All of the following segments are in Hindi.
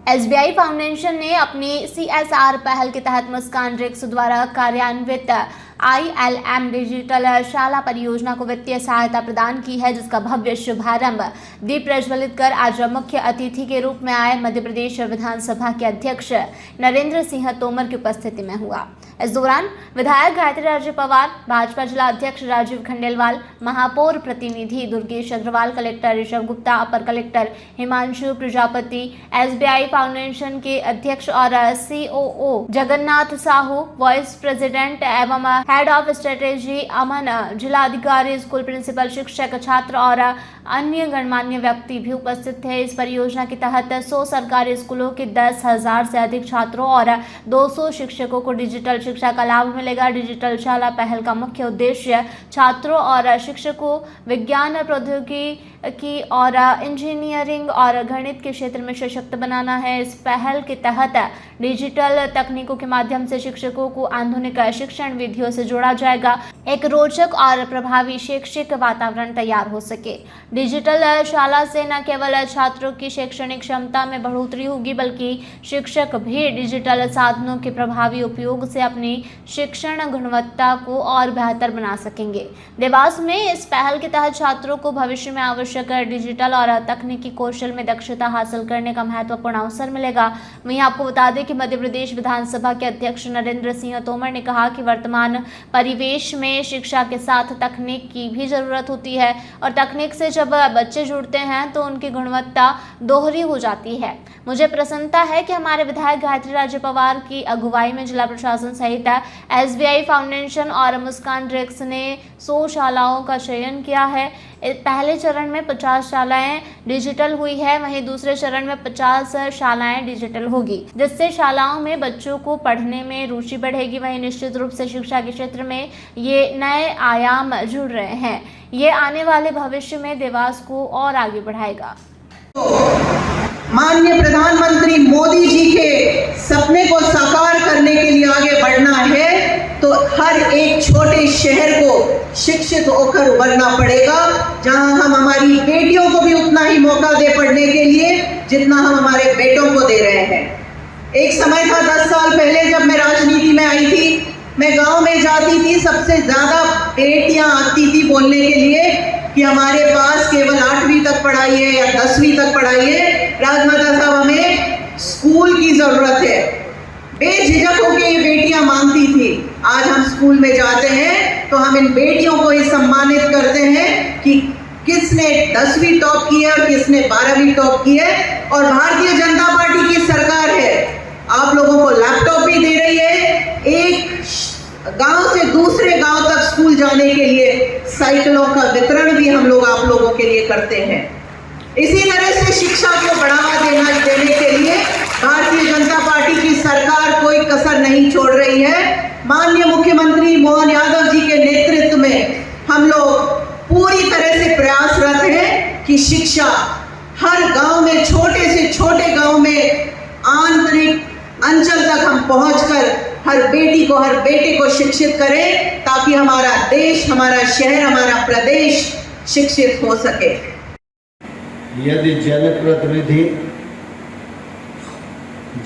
एसबीआई फाउंडेशन ने अपनी CSR पहल के तहत मुस्कान रिक्स द्वारा कार्यान्वित ILM डिजिटल शाला परियोजना को वित्तीय सहायता प्रदान की है, जिसका भव्य शुभारंभ दीप प्रज्वलित कर आज मुख्य अतिथि के रूप में आए मध्य प्रदेश विधानसभा के अध्यक्ष नरेंद्र सिंह तोमर की उपस्थिति में हुआ। इस दौरान विधायक गायत्री राजे पवार, भाजपा जिला अध्यक्ष राजीव खंडेलवाल, महापौर प्रतिनिधि दुर्गेश अग्रवाल, कलेक्टर ऋषभ गुप्ता, अपर collector Himanshu Prajapati, SBI foundation के अध्यक्ष और COO Jagannath Sahu, vice president एवं हेड ऑफ स्ट्रेटेजी अमन, जिला अधिकारी, स्कूल प्रिंसिपल, शिक्षक, छात्र और अन्य गणमान्य व्यक्ति भी उपस्थित थे। इस परियोजना के तहत 100 सरकारी स्कूलों के 10,000 से अधिक छात्रों और 200 शिक्षकों को डिजिटल शिक्षा का लाभ मिलेगा। डिजिटल शाला पहल का मुख्य उद्देश्य छात्रों और शिक्षकों विज्ञान, प्रौद्योगिकी और इंजीनियरिंग और गणित के क्षेत्र में सशक्त बनाना है। इस पहल के तहत डिजिटल तकनीकों के माध्यम से शिक्षकों को आधुनिक शिक्षण विधियों से जोड़ा जाएगा, एक रोचक और प्रभावी शैक्षिक वातावरण तैयार हो सके। डिजिटल शाला से न केवल छात्रों की शैक्षणिक क्षमता में बढ़ोतरी होगी, बल्कि शिक्षक भी डिजिटल साधनों के प्रभावी उपयोग से अपनी शिक्षण गुणवत्ता को और बेहतर बना सकेंगे। देवास में इस पहल के तहत छात्रों को भविष्य में आवश्यक डिजिटल और तकनीकी कौशल में दक्षता हासिल करने का महत्वपूर्ण अवसर मिलेगा। वहीं आपको बता दें कि मध्य प्रदेश विधानसभा के अध्यक्ष नरेंद्र सिंह तोमर ने कहा कि वर्तमान परिवेश में शिक्षा के साथ तकनीक की भी जरूरत होती है और तकनीक से जब बच्चे जुड़ते हैं तो उनकी गुणवत्ता दोहरी हो जाती है। मुझे प्रसन्नता है कि हमारे विधायक गायत्री राजे पवार की अगुवाई में जिला प्रशासन सहित SBI फाउंडेशन और मुस्कान रिक्स ने 100 शालाओं का चयन किया है। पहले चरण में 50 शालाएं डिजिटल हुई है, वहीं दूसरे चरण में 50 शालाएं डिजिटल होगी, जिससे शालाओं में बच्चों को पढ़ने में रुचि बढ़ेगी। वहीं निश्चित रूप से शिक्षा के क्षेत्र में ये नए आयाम जुड़ रहे हैं। ये आने वाले भविष्य में देवास को और आगे बढ़ाएगा। माननीय प्रधानमंत्री मोदी जी के सपने को साकार करने के लिए आगे बढ़ना है तो हर एक छोटे शहर को शिक्षित होकर उभरना पड़ेगा, जहां हम हमारी बेटियों को भी उतना ही मौका दे पढ़ने के लिए जितना हम हमारे बेटों को दे रहे हैं। एक समय था 10 साल पहले जब मैं राजनीति में आई थी, मैं गांव में जाती थी, सबसे ज्यादा बेटियां आती थी बोलने के लिए कि हमारे पास केवल 8वीं तक पढ़ाई है या 10वीं तक पढ़ाई है, राजमाता साहब हमें स्कूल की जरूरत है। बेझिझक होकर ये बेटियां मांगती थी। आज हम स्कूल में जाते हैं तो हम इन बेटियों को ही सम्मानित करते हैं कि किसने 10वीं टॉप की है और किसने 12वीं टॉप की है। और भारतीय जनता पार्टी की सरकार है, आप लोगों को लैपटॉप भी दे रही है, एक गांव से दूसरे गांव तक स्कूल जाने के लिए साइकिलों का वितरण भी हम लोग आप लोगों के लिए करते हैं। इसी तरह से शिक्षा को बढ़ावा देने के लिए भारतीय जनता पार्टी की सरकार कोई कसर नहीं छोड़ रही है। माननीय मुख्यमंत्री मोहन यादव जी के नेतृत्व में हम लोग पूरी तरह से प्रयासरत हैं कि शिक्षा हर गांव में, छोटे से छोटे गांव में, आंतरिक अंचल तक हम पहुंचकर हर बेटी को, हर बेटे को शिक्षित करें, ताकि हमारा देश, हमारा शहर, हमारा प्रदेश शिक्षित हो सके। यदि जनप्रतिनिधि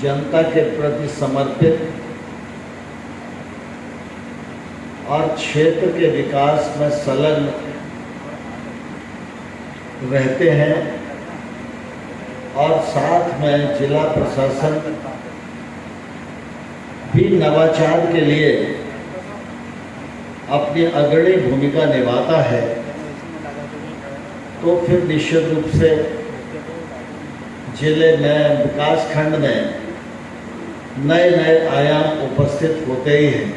जनता के प्रति समर्पित और क्षेत्र के विकास में संलग्न रहते हैं और साथ में जिला प्रशासन भी नवाचार के लिए अपनी अग्रणी भूमिका निभाता है, तो फिर निश्चित रूप से जिले में, विकास खंड में नए नए आयाम उपस्थित होते ही हैं।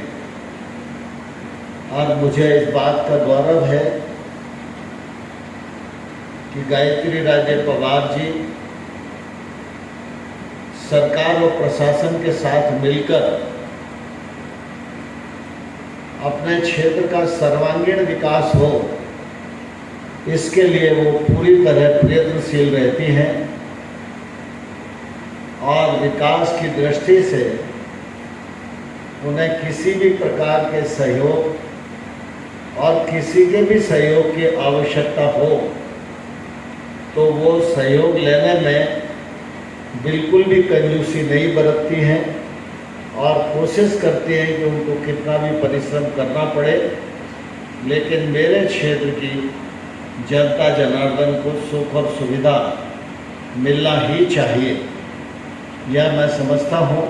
और मुझे इस बात का गौरव है कि गायत्री राजे पवार जी सरकार और प्रशासन के साथ मिलकर अपने क्षेत्र का सर्वांगीण विकास हो, इसके लिए वो पूरी तरह प्रयत्नशील रहती हैं और विकास की दृष्टि से उन्हें किसी भी प्रकार के सहयोग और किसी के भी सहयोग की आवश्यकता हो तो वो सहयोग लेने में बिल्कुल भी कंजूसी नहीं बरतती हैं और कोशिश करती हैं कि उनको कितना भी परिश्रम करना पड़े, लेकिन मेरे क्षेत्र की जनता जनार्दन को सुख और सुविधा मिलना ही चाहिए। यह मैं समझता हूँ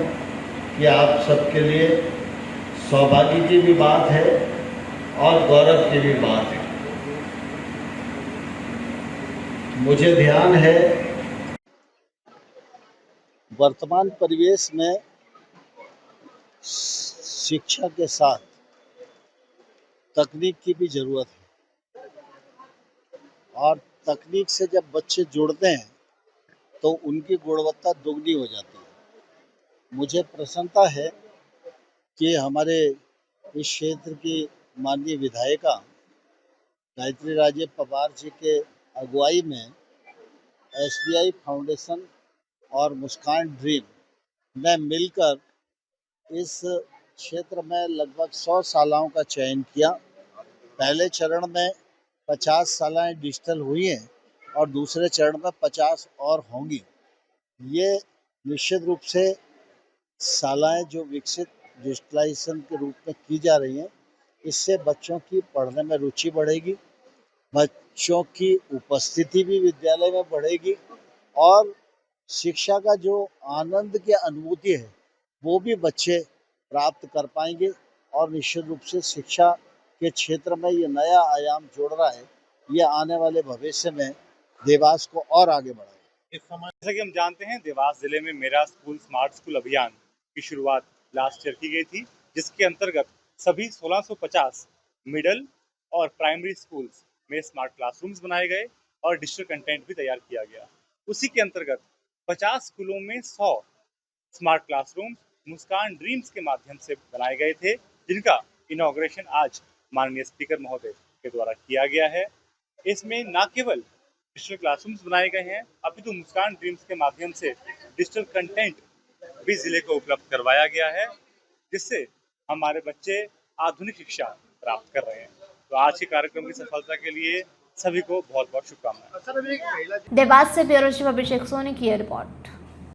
कि आप सबके लिए सौभाग्य की भी बात है और गौरव की भी बात है। मुझे ध्यान है वर्तमान परिवेश में शिक्षा के साथ तकनीक की भी ज़रूरत है और तकनीक से जब बच्चे जुड़ते हैं तो उनकी गुणवत्ता दोगुनी हो जाती है। मुझे प्रसन्नता है कि हमारे इस क्षेत्र की माननीय विधायिका गायत्री राजे पवार जी के अगुवाई में SBI फाउंडेशन और मुस्कान ड्रीम ने मिलकर इस क्षेत्र में लगभग 100 शालाओं का चयन किया। पहले चरण में 50 शालाएं डिजिटल हुई हैं और दूसरे चरण में 50 और होंगी। ये निश्चित रूप से शालाएं जो विकसित डिजिटलाइजेशन के रूप में की जा रही हैं, इससे बच्चों की पढ़ने में रुचि बढ़ेगी, बच्चों की उपस्थिति भी विद्यालय में बढ़ेगी और शिक्षा का जो आनंद की अनुभूति है वो भी बच्चे प्राप्त कर पाएंगे और निश्चित रूप से शिक्षा के क्षेत्र में ये नया आयाम जोड़ रहा है, ये आने वाले भविष्य में देवास को और आगे बढ़ाएगा। इस समय जैसा कि हम जानते हैं, देवास जिले में मेरा स्कूल स्मार्ट स्कूल अभियान की शुरुआत लास्ट ईयर की गई थी, जिसके अंतर्गत सभी 1650 मिडिल और प्राइमरी स्कूल्स में स्मार्ट क्लासरूम्स बनाए गए और डिजिटल कंटेंट भी तैयार किया गया। उसी के अंतर्गत 50 स्कूलों में 100 स्मार्ट क्लासरूम्स मुस्कान ड्रीम्स के माध्यम से बनाए गए थे, जिनका इनॉग्रेशन आज माननीय स्पीकर महोदय के द्वारा किया गया है। इसमें न केवल डिजिटल क्लासरूम्स बनाए गए हैं, अपितु मुस्कान ड्रीम्स के माध्यम से डिजिटल कंटेंट भी जिले को उपलब्ध करवाया गया है, जिससे हमारे बच्चे आधुनिक शिक्षा प्राप्त कर रहे हैं। तो आज के कार्यक्रम की सफलता के लिए सभी को बहुत बहुत शुभकामनाएं। देवास से ब्यूरो चीफ अभिषेक सोनी की रिपोर्ट।